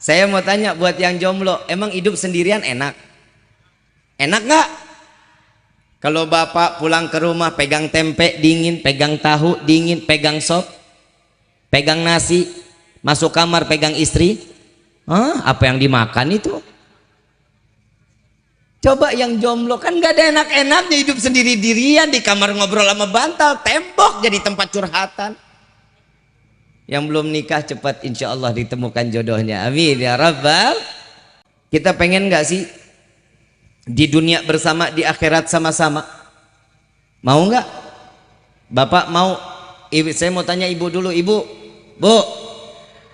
Saya mau tanya buat yang jomblo, emang hidup sendirian enak? Enak nggak? Kalau bapak pulang ke rumah pegang tempe dingin, pegang tahu dingin, pegang sop, pegang nasi, masuk kamar pegang istri, apa yang dimakan itu? Coba yang jomblo kan nggak ada enak-enaknya, hidup sendiri-dirian di kamar ngobrol sama bantal, tembok jadi tempat curhatan. Yang belum nikah cepat insya Allah ditemukan jodohnya, amin ya rabbal. Kita pengen nggak sih di dunia bersama, di akhirat sama-sama? Mau nggak? Bapak mau? Saya mau tanya ibu dulu, ibu, bu,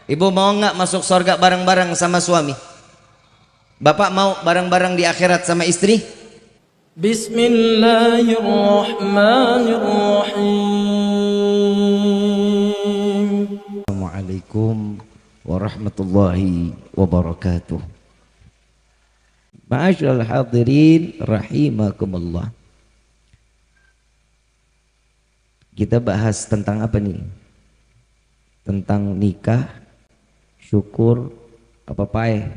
ibu mau nggak masuk surga bareng-bareng sama suami? Bapak mau bareng-bareng di akhirat sama istri? Bismillahirrahmanirrahim. Assalamualaikum warahmatullahi wabarakatuh. Ma'asyiral hadirin rahimakumullah. Kita bahas tentang apa nih? Tentang nikah, syukur, apa pae?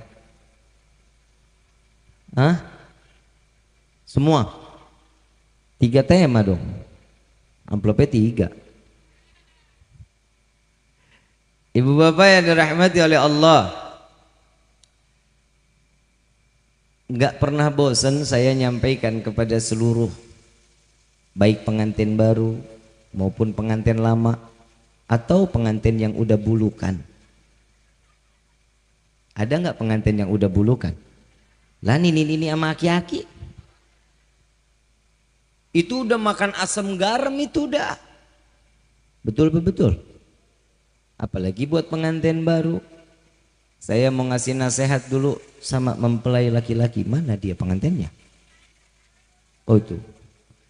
Semua 3 tema dong. Amplopnya 3. Ibu bapak yang dirahmati oleh Allah, nggak pernah bosan saya nyampaikan kepada seluruh baik pengantin baru maupun pengantin lama atau pengantin yang udah bulukan. Ada nggak pengantin yang udah bulukan? Lah ini sama aki-aki itu udah makan asam garam, itu udah betul. Apalagi buat pengantin baru. Saya mau ngasih nasihat dulu sama mempelai laki-laki. Mana dia pengantinnya? Oh itu,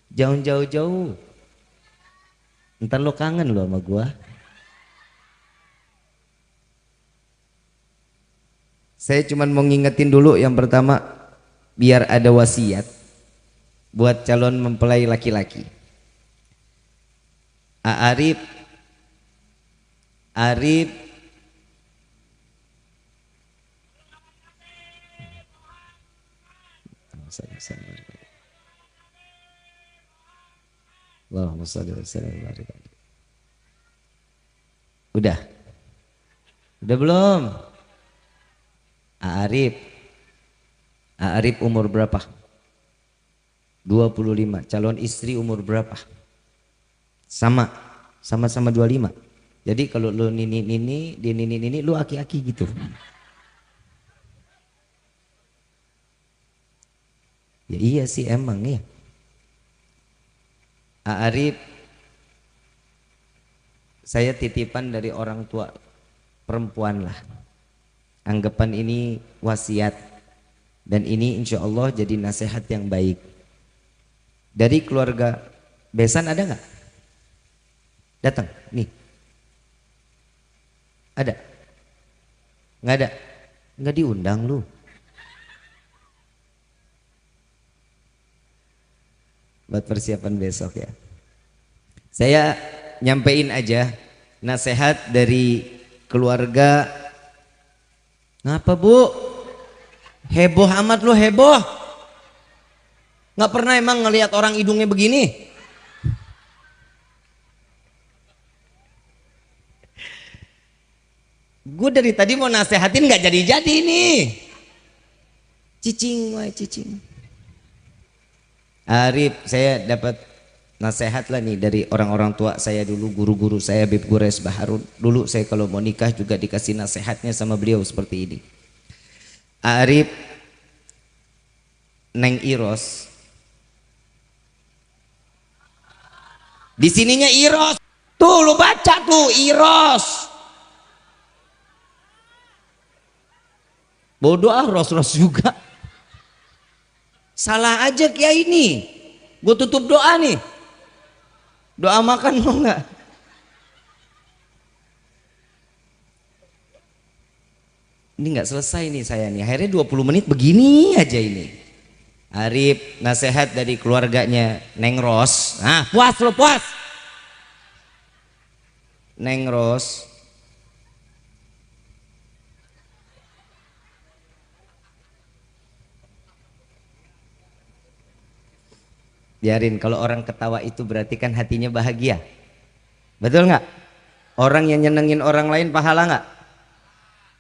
jauh. Ntar lo kangen lo sama gua. Saya cuma mau ngingetin dulu yang pertama, biar ada wasiat buat calon mempelai laki-laki. Arif Allahumma shalli wa sallim. Udah belum? Arif umur berapa? 25. Calon istri umur berapa? Sama-sama 25. Jadi kalau lu nini lu aki-aki gitu. Ya iya sih emang ya. Arif, saya titipan dari orang tua perempuan lah. Anggapan ini wasiat dan ini insya Allah jadi nasihat yang baik. Dari keluarga besan ada nggak? Datang nih. Ada? Nggak ada? Nggak diundang lu. Buat persiapan besok ya. Saya nyampein aja nasihat dari keluarga. Ngapa bu? Heboh amat lu, heboh. Nggak pernah emang ngelihat orang hidungnya begini? Gue dari tadi mau nasehatin nggak jadi-jadi nih. Cicing. Arif, saya dapat nasihat lah nih dari orang-orang tua saya dulu, guru-guru saya, Habib Gures Baharun. Dulu saya kalau mau nikah juga dikasih nasihatnya sama beliau seperti ini. Arif, Neng Iros. Di sininya Iros. Tuh lu baca tuh Iros. Bodoh Ros juga. Salah aja kiai ini. Gue tutup doa nih. Doa makan mau nggak? Ini nggak selesai nih saya nih. Akhirnya 20 menit begini aja ini. Arif, nasihat dari keluarganya Neng Ros. Nah, puas lo, puas. Neng Ros, Biarin, kalau orang ketawa itu berarti kan hatinya bahagia. Betul nggak? Orang yang nyenengin orang lain pahala nggak?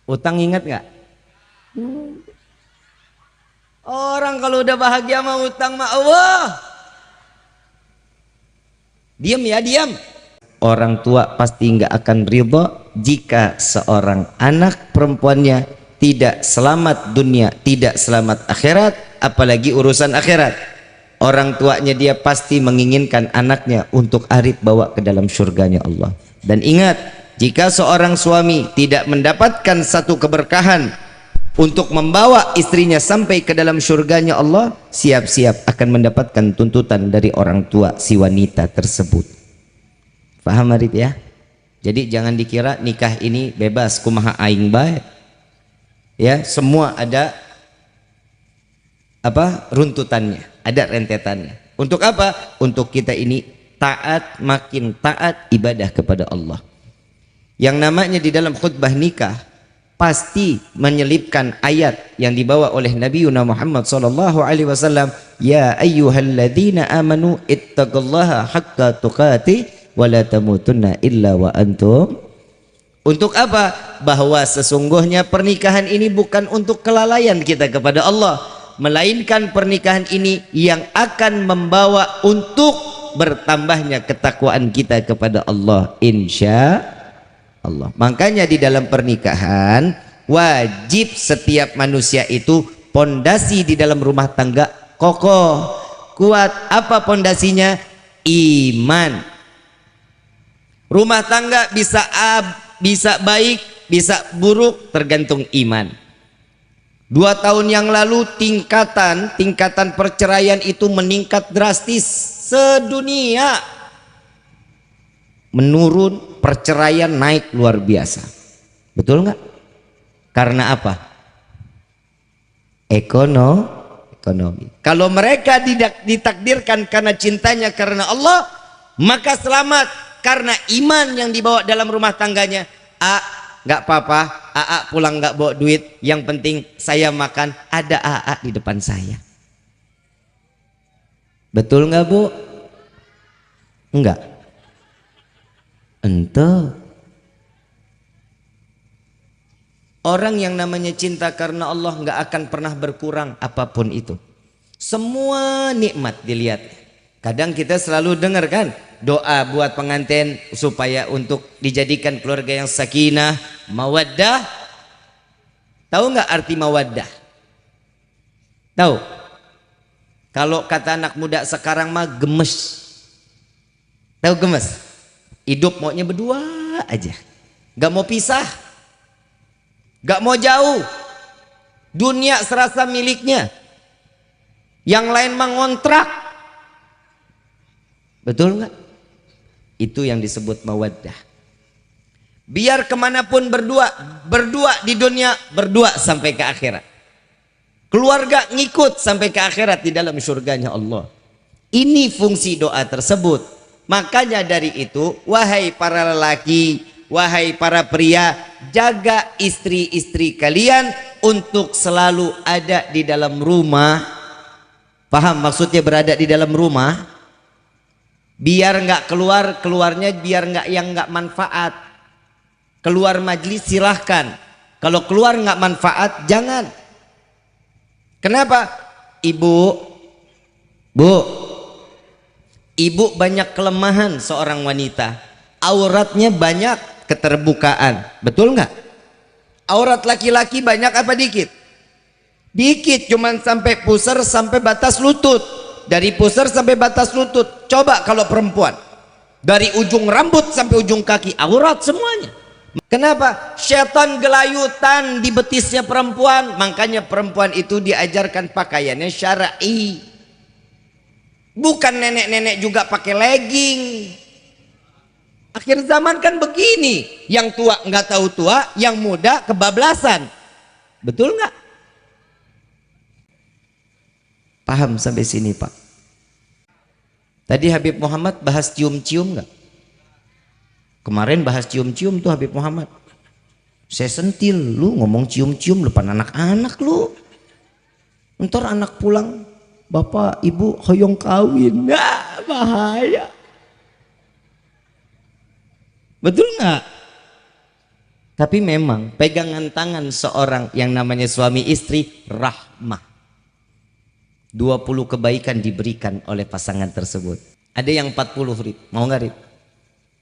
Utang ingat nggak? Orang kalau udah bahagia mah utang mah Allah. Diam ya, diam. Orang tua pasti nggak akan ridho jika seorang anak perempuannya tidak selamat dunia, tidak selamat akhirat, apalagi urusan akhirat. Orang tuanya dia pasti menginginkan anaknya untuk arif bawa ke dalam surganya Allah. Dan ingat, jika seorang suami tidak mendapatkan satu keberkahan untuk membawa istrinya sampai ke dalam surganya Allah, siap-siap akan mendapatkan tuntutan dari orang tua si wanita tersebut. Paham Arif ya? Jadi jangan dikira nikah ini bebas kumaha aing bae. Ya, semua ada runtutannya, ada rentetannya. Untuk apa? Untuk kita ini taat, makin taat ibadah kepada Allah. Yang namanya di dalam khutbah nikah pasti menyelipkan ayat yang dibawa oleh Nabi Muhammad SAW. Ya ayyuhalladzina amanu ittaqullaha haqqa tuqatih wa la tamutunna illa wa antum. Untuk apa? Bahwa sesungguhnya pernikahan ini bukan untuk kelalaian kita kepada Allah, melainkan pernikahan ini yang akan membawa untuk bertambahnya ketakwaan kita kepada Allah, insya Allah. Makanya di dalam pernikahan wajib setiap manusia itu pondasi di dalam rumah tangga kokoh, kuat. Apa pondasinya? Iman. Rumah tangga bisa baik, bisa buruk, tergantung iman. 2 tahun yang lalu tingkatan perceraian itu meningkat drastis sedunia. Menurun, perceraian naik luar biasa. Betul nggak? Karena apa? Ekonomi. Kalau mereka tidak ditakdirkan karena cintanya karena Allah, maka selamat. Karena iman yang dibawa dalam rumah tangganya. Nggak apa-apa, AA pulang nggak bawa duit, yang penting saya makan, ada AA di depan saya. Betul nggak Bu? Enggak. Ente. Orang yang namanya cinta karena Allah nggak akan pernah berkurang apapun itu. Semua nikmat dilihat. Kadang kita selalu dengar kan doa buat pengantin supaya untuk dijadikan keluarga yang sakinah, mawaddah. Tahu nggak arti mawaddah? Tahu? Kalau kata anak muda sekarang mah gemes. Tahu gemes? Hidup maunya berdua aja, nggak mau pisah, nggak mau jauh. Dunia serasa miliknya, yang lain mah ngontrak. Betul nggak? Itu yang disebut mawaddah. Biar kemanapun berdua di dunia, berdua sampai ke akhirat. Keluarga ngikut sampai ke akhirat di dalam surganya Allah. Ini fungsi doa tersebut. Makanya dari itu, wahai para lelaki, wahai para pria, jaga istri-istri kalian untuk selalu ada di dalam rumah. Paham maksudnya berada di dalam rumah? Biar nggak keluarnya biar nggak manfaat. Keluar majlis silahkan, kalau keluar nggak manfaat jangan. Kenapa? Ibu banyak kelemahan seorang wanita. Auratnya banyak keterbukaan, betul nggak? Aurat laki-laki banyak apa dikit? Dikit, cuman sampai pusar, sampai batas lutut. Dari pusar sampai batas lutut. Coba kalau perempuan, dari ujung rambut sampai ujung kaki, aurat semuanya. Kenapa? Syaitan gelayutan di betisnya perempuan. Makanya perempuan itu diajarkan pakaiannya syar'i. Bukan nenek-nenek juga pakai legging. Akhir zaman kan begini. Yang tua nggak tahu tua, yang muda kebablasan. Betul nggak? Paham sampai sini Pak? Tadi Habib Muhammad bahas cium-cium nggak? Kemarin bahas cium-cium tuh Habib Muhammad. Saya sentil, lu ngomong cium-cium depan anak-anak lu. Ntar anak pulang, Bapak ibu hoyong kawin, nah bahaya. Betul nggak? Tapi memang pegangan tangan seorang yang namanya suami istri rahmah. 20 kebaikan diberikan oleh pasangan tersebut. Ada yang 40 Rib. Mau nggak Rib?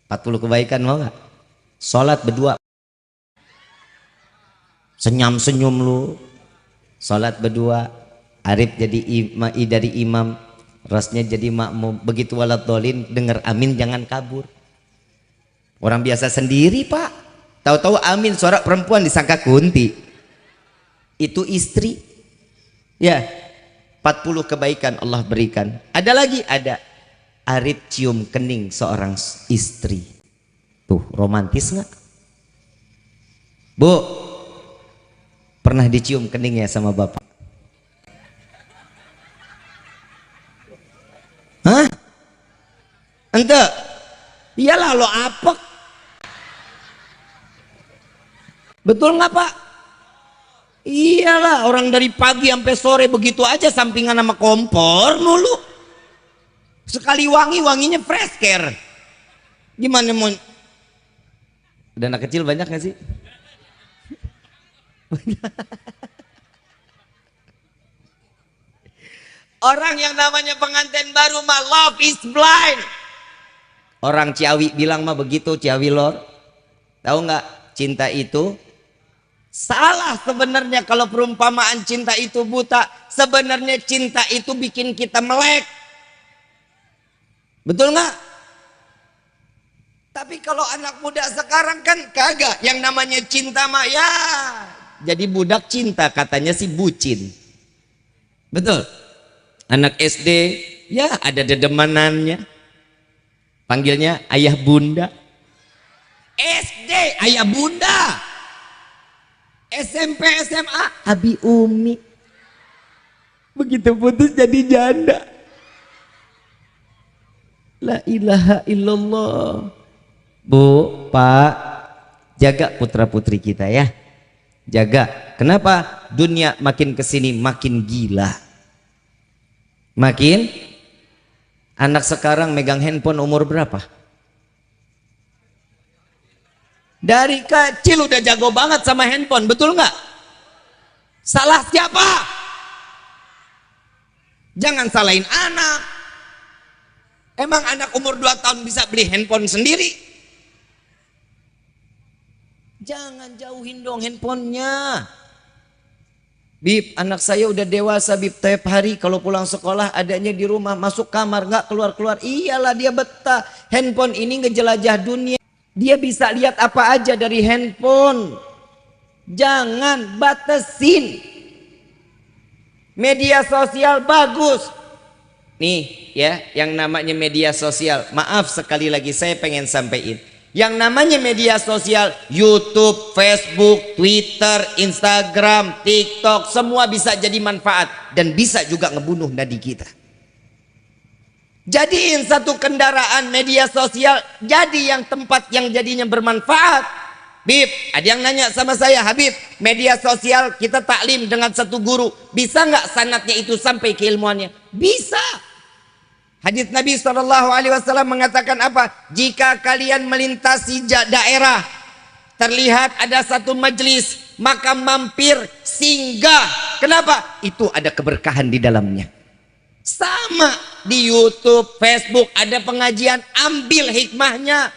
40 kebaikan mau nggak? Sholat berdua. Senyum-senyum lu. Sholat berdua. Arif jadi dari imam. Rasnya jadi makmum. Begitu walad dolin dengar amin jangan kabur. Orang biasa sendiri pak. Tahu-tahu amin suara perempuan disangka kunti. Itu istri. Ya, 40 kebaikan Allah berikan. Ada lagi, ada. Arif cium kening seorang istri. Tuh, romantis nggak? Bu, pernah dicium kening ya sama bapak? Hah? Ente? Iyalah lo apek. Betul nggak pak? Iyalah orang dari pagi sampai sore begitu aja sampingan sama kompor mulu. Sekali wangi wanginya fresh care. Gimana mau? Udah anak kecil banyak nggak sih? Orang yang namanya pengantin baru mah love is blind. Orang Ciawi bilang mah begitu Ciawi lor. Tahu nggak? Cinta itu salah sebenarnya kalau perumpamaan cinta itu buta. Sebenarnya cinta itu bikin kita melek. Betul nggak? Tapi kalau anak muda sekarang kan kagak. Yang namanya cinta mah ya jadi budak cinta katanya sih bucin. Betul. Anak SD ya ada dedemanannya. Panggilnya ayah bunda. SD ayah bunda. SMP SMA abi umi. Begitu putus jadi janda. La ilaha illallah. Bu, Pak, jaga putra putri kita ya. Jaga. Kenapa? Dunia makin kesini makin gila. Makin. Anak sekarang megang handphone umur berapa? Dari kecil udah jago banget sama handphone, betul nggak? Salah siapa? Jangan salahin anak. Emang anak umur 2 tahun bisa beli handphone sendiri? Jangan jauhin dong handphonenya. Bib, anak saya udah dewasa Bib, tiap hari kalau pulang sekolah adanya di rumah, masuk kamar nggak keluar-keluar. Iyalah dia betah. Handphone ini ngejelajah dunia. Dia bisa lihat apa aja dari handphone. Jangan batasin. Media sosial bagus. Nih ya, yang namanya media sosial. Maaf sekali lagi saya pengen sampaikan. Yang namanya media sosial, YouTube, Facebook, Twitter, Instagram, TikTok, semua bisa jadi manfaat dan bisa juga ngebunuh nadi kita. Jadiin satu kendaraan media sosial jadi yang tempat yang jadinya bermanfaat. Bib, ada yang nanya sama saya, Habib, media sosial kita taklim dengan satu guru, bisa nggak sanatnya itu sampai keilmuannya? Bisa. Hadits Nabi SAW mengatakan apa? Jika kalian melintasi daerah, terlihat ada satu majelis, maka mampir, singgah. Kenapa? Itu ada keberkahan di dalamnya. Sama di YouTube, Facebook ada pengajian, ambil hikmahnya,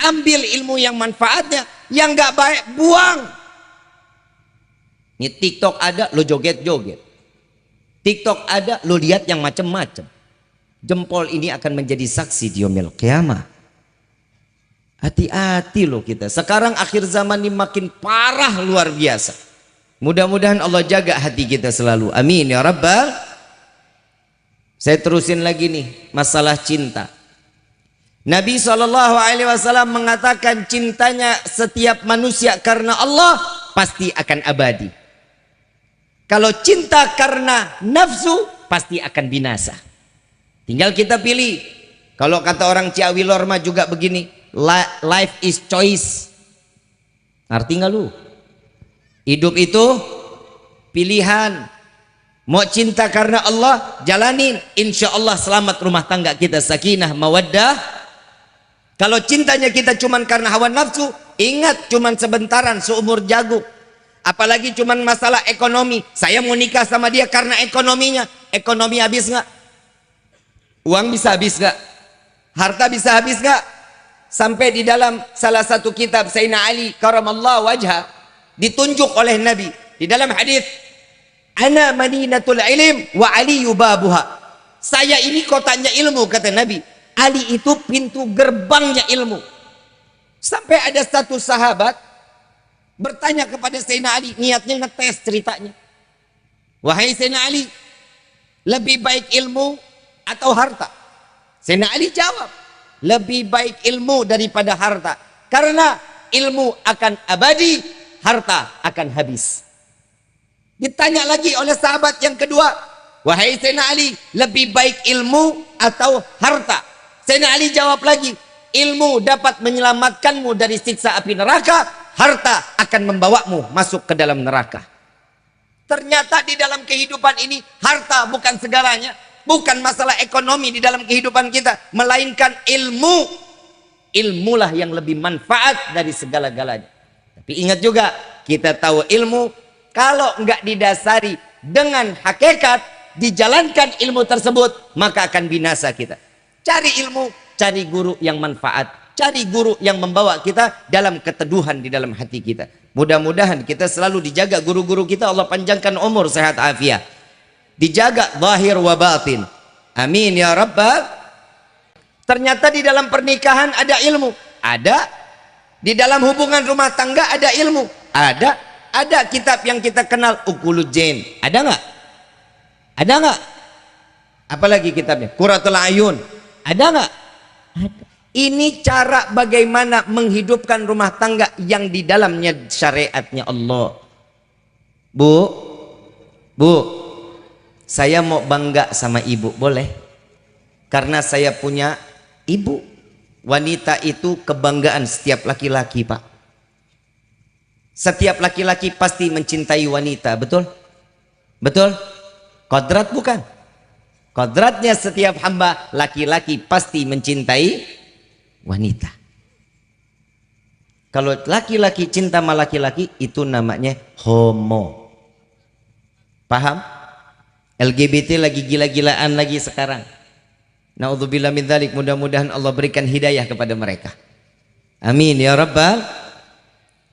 ambil ilmu yang manfaatnya. Yang nggak baik buang. Ini TikTok ada, lo joget-joget. TikTok ada, lo lihat yang macam-macam. Jempol ini akan menjadi saksi di yaumil qiyamah. Hati-hati loh kita. Sekarang akhir zaman ini makin parah luar biasa. Mudah-mudahan Allah jaga hati kita selalu. Amin ya rabbal. Saya terusin lagi nih masalah cinta. Nabi SAW mengatakan cintanya setiap manusia karena Allah pasti akan abadi. Kalau cinta karena nafsu pasti akan binasa. Tinggal kita pilih. Kalau kata orang Ciawi Lorma juga begini, life is choice. Arti nggak lu? Hidup itu pilihan. Mau cinta karena Allah, jalanin. Insya Allah selamat rumah tangga kita, sakinah, mawaddah. Kalau cintanya kita cuman karena hawa nafsu, ingat cuman sebentaran, seumur jagung. Apalagi cuman masalah ekonomi. Saya mau nikah sama dia karena ekonominya. Ekonomi habis nggak? Uang bisa habis nggak? Harta bisa habis nggak? Sampai di dalam salah satu kitab Sayyidina Ali karamallahu wajha, ditunjuk oleh Nabi di dalam hadis, ana madinatul ilm wa ali babuha. Saya ini kotanya ilmu, kata Nabi. Ali itu pintu gerbangnya ilmu. Sampai ada satu sahabat bertanya kepada Sayyidina Ali, niatnya ngetes ceritanya. Wahai Sayyidina Ali, lebih baik ilmu atau harta? Sayyidina Ali jawab, lebih baik ilmu daripada harta. Karena ilmu akan abadi, harta akan habis. Ditanya lagi oleh sahabat yang kedua, wahai Sayyidina Ali, lebih baik ilmu atau harta? Sayyidina Ali jawab lagi, ilmu dapat menyelamatkanmu dari siksa api neraka, harta akan membawamu masuk ke dalam neraka. Ternyata di dalam kehidupan ini, harta bukan segalanya, bukan masalah ekonomi di dalam kehidupan kita, melainkan ilmu. Ilmulah yang lebih manfaat dari segala-galanya. Tapi ingat juga, kita tahu ilmu kalau enggak didasari dengan hakikat, dijalankan ilmu tersebut, maka akan binasa kita. Cari ilmu, cari guru yang manfaat, cari guru yang membawa kita dalam keteduhan di dalam hati kita. Mudah-mudahan kita selalu dijaga guru-guru kita, Allah panjangkan umur, sehat afiat. Dijaga zahir wa batin. Amin ya rabbal. Ternyata di dalam pernikahan ada ilmu. Ada. Di dalam hubungan rumah tangga ada ilmu. Ada. Ada kitab yang kita kenal, Ukulujain. Ada nggak? Ada nggak? Apalagi kitabnya? Qurratul Ayun. Ada nggak? Ada. Ini cara bagaimana menghidupkan rumah tangga yang di dalamnya syariatnya Allah. Bu, saya mau bangga sama ibu, boleh? Karena saya punya ibu. Wanita itu kebanggaan setiap laki-laki, Pak. Setiap laki-laki pasti mencintai wanita, betul? Betul? Kodrat bukan? Kodratnya setiap hamba, laki-laki pasti mencintai wanita. Kalau laki-laki cinta sama laki-laki, itu namanya homo. Paham? LGBT lagi gila-gilaan lagi sekarang. Na'udzubillah min dzalik, mudah-mudahan Allah berikan hidayah kepada mereka. Amin ya rabbal.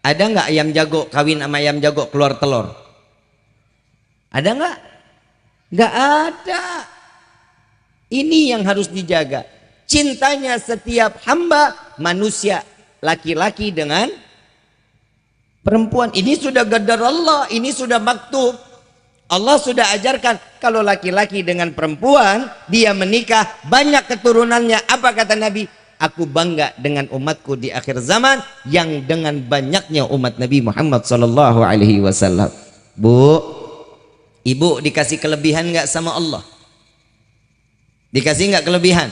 Ada nggak ayam jago kawin sama ayam jago keluar telur? Ada nggak? Nggak ada. Ini yang harus dijaga. Cintanya setiap hamba manusia, laki-laki dengan perempuan. Ini sudah qadar Allah, ini sudah maktub. Allah sudah ajarkan kalau laki-laki dengan perempuan dia menikah, banyak keturunannya. Apa kata Nabi? Aku bangga dengan umatku di akhir zaman yang dengan banyaknya umat Nabi Muhammad sallallahu alaihi wasallam. Bu, ibu dikasih kelebihan nggak sama Allah? Dikasih nggak kelebihan?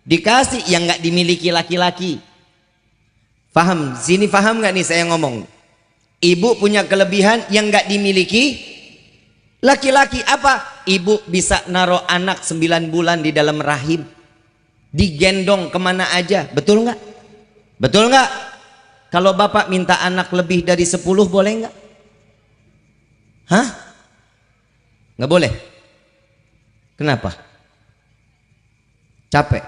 Dikasih yang nggak dimiliki laki-laki. Paham? Sini paham nggak nih saya ngomong? Ibu punya kelebihan yang nggak dimiliki laki-laki. Apa? Ibu bisa naruh anak 9 bulan di dalam rahim, digendong kemana aja, betul nggak? Betul nggak? Kalau bapak minta anak lebih dari 10 boleh nggak? Hah? Nggak boleh. Kenapa? Capek.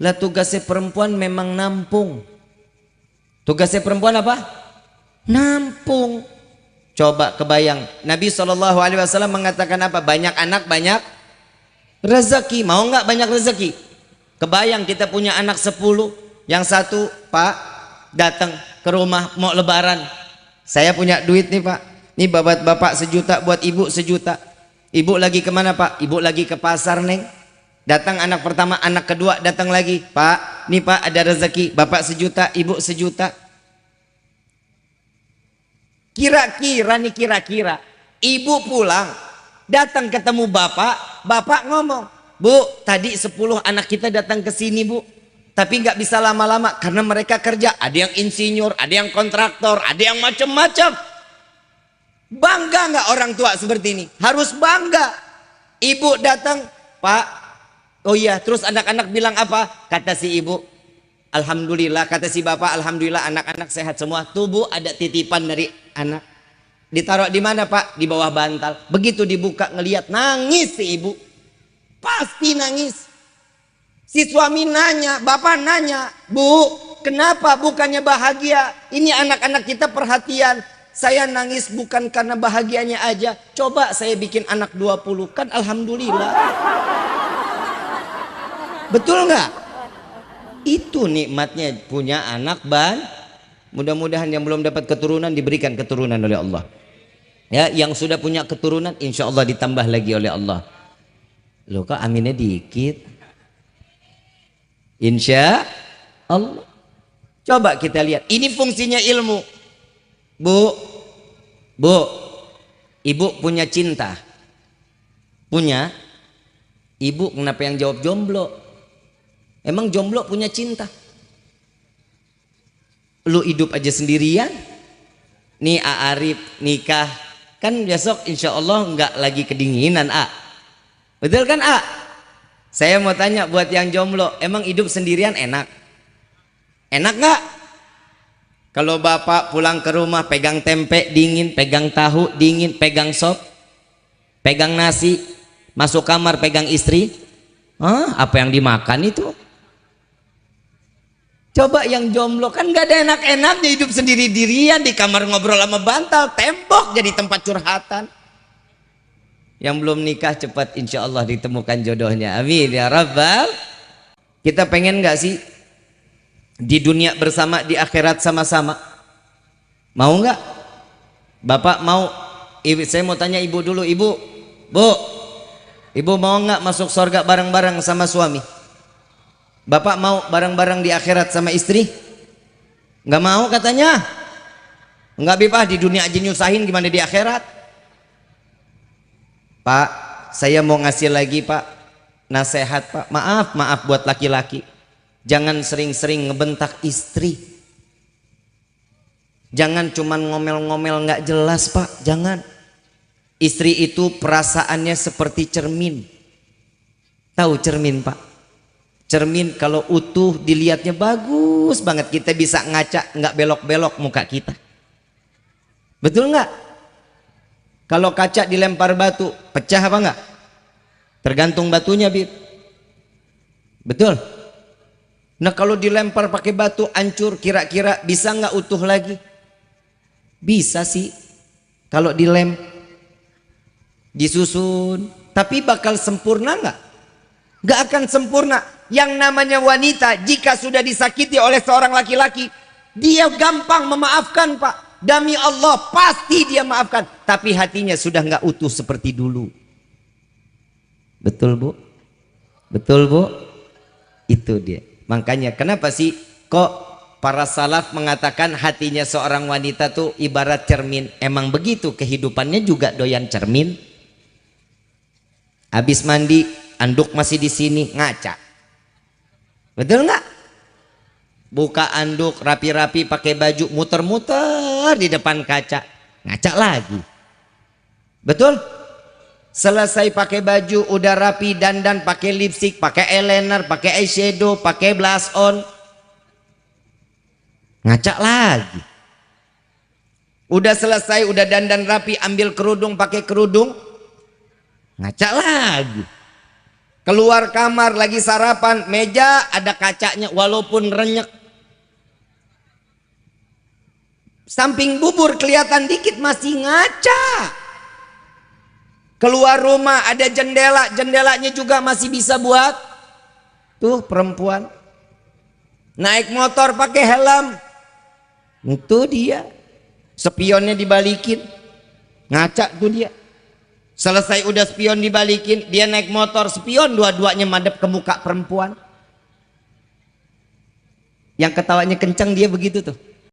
Lah tugasnya perempuan memang nampung. Tugasnya perempuan apa? Nampung. Coba kebayang, Nabi SAW mengatakan apa? Banyak anak banyak rezeki. Mau nggak banyak rezeki? Kebayang kita punya anak 10, yang satu, Pak, datang ke rumah mau lebaran. Saya punya duit nih, Pak. Nih bapak sejuta buat ibu sejuta. Ibu lagi kemana, Pak? Ibu lagi ke pasar, Neng. Datang anak pertama, anak kedua datang lagi. Pak, nih Pak ada rezeki. Bapak sejuta, ibu sejuta. Kira-kira ibu pulang, datang ketemu bapak, bapak ngomong, Bu, tadi 10 anak kita datang ke sini, Bu. Tapi nggak bisa lama-lama karena mereka kerja. Ada yang insinyur, ada yang kontraktor, ada yang macam-macam. Bangga nggak orang tua seperti ini? Harus bangga. Ibu datang, Pak, oh iya, terus anak-anak bilang apa? Kata si ibu, alhamdulillah. Kata si bapak, alhamdulillah anak-anak sehat semua. Tubuh ada titipan dari anak. Ditaruh di mana, Pak? Di bawah bantal. Begitu dibuka ngelihat, nangis si ibu. Pasti nangis. Si suami nanya, bapak nanya, Bu, kenapa bukannya bahagia? Ini anak-anak kita perhatian. Saya nangis bukan karena bahagianya aja. Coba saya bikin anak 20, kan alhamdulillah. Betul nggak? Itu nikmatnya punya anak Mudah-mudahan yang belum dapat keturunan diberikan keturunan oleh Allah. Ya, yang sudah punya keturunan insya Allah ditambah lagi oleh Allah. Loh, kok aminnya dikit? Insya Allah. Coba kita lihat. Ini fungsinya ilmu. Bu, ibu punya cinta. Punya. Ibu kenapa yang jawab jomblo? Emang jomblo punya cinta? Lu hidup aja sendirian. Nih Arif nikah. Kan besok insya Allah nggak lagi kedinginan, Betul kan, Saya mau tanya buat yang jomblo, emang hidup sendirian enak? Enak nggak? Kalau bapak pulang ke rumah pegang tempe dingin, pegang tahu dingin, pegang sop, pegang nasi, masuk kamar pegang istri, apa yang dimakan itu? Coba yang jomblo, kan gak ada enak-enaknya hidup sendiri-dirian di kamar ngobrol sama bantal, tembok jadi tempat curhatan. Yang belum nikah cepat insya Allah ditemukan jodohnya, amin ya rabbal. Kita pengen gak sih di dunia bersama, di akhirat sama-sama? Mau nggak? Bapak mau? Saya mau tanya ibu dulu, ibu, ibu mau nggak masuk surga bareng-bareng sama suami? Bapak mau bareng-bareng di akhirat sama istri? Nggak mau katanya. Nggak bipah, di dunia aja nyusahin, gimana di akhirat? Pak, saya mau ngasih lagi Pak nasihat Pak. Maaf buat laki-laki. Jangan sering-sering ngebentak istri. Jangan cuman ngomel-ngomel nggak jelas Pak, jangan. Istri itu perasaannya seperti cermin. Tahu cermin Pak? Cermin kalau utuh dilihatnya bagus banget, kita bisa ngaca nggak belok-belok muka kita. Betul nggak? Kalau kaca dilempar batu, pecah apa nggak? Tergantung batunya, Bib. Betul? Nah kalau dilempar pakai batu hancur, kira-kira bisa nggak utuh lagi? Bisa sih. Kalau dilem, disusun. Tapi bakal sempurna nggak? Nggak akan sempurna. Yang namanya wanita jika sudah disakiti oleh seorang laki-laki, dia gampang memaafkan Pak. Demi Allah pasti dia maafkan. Tapi hatinya sudah nggak utuh seperti dulu. Betul Bu? Betul Bu? Itu dia. Makanya kenapa sih kok para salaf mengatakan hatinya seorang wanita tuh ibarat cermin? Emang begitu, kehidupannya juga doyan cermin. Habis mandi, anduk masih di sini, ngaca. Betul nggak? Buka anduk rapi-rapi pakai baju, muter-muter di depan kaca, ngaca lagi. Betul? Selesai pakai baju udah rapi, dandan, pakai lipstick, pakai eyeliner, pakai eyeshadow, pakai blush on, ngaca lagi. Udah selesai, udah dandan rapi, ambil kerudung, pakai kerudung, ngaca lagi. Keluar kamar lagi sarapan, meja ada kacanya walaupun renyek. Samping bubur kelihatan dikit masih ngaca. Keluar rumah ada jendela, jendelanya juga masih bisa buat tuh perempuan. Naik motor pakai helm, itu dia. Spionnya dibalikin, ngaca tuh dia. Selesai udah spion dibalikin, dia naik motor, spion dua-duanya madep ke muka perempuan. Yang ketawanya kencang dia begitu tuh.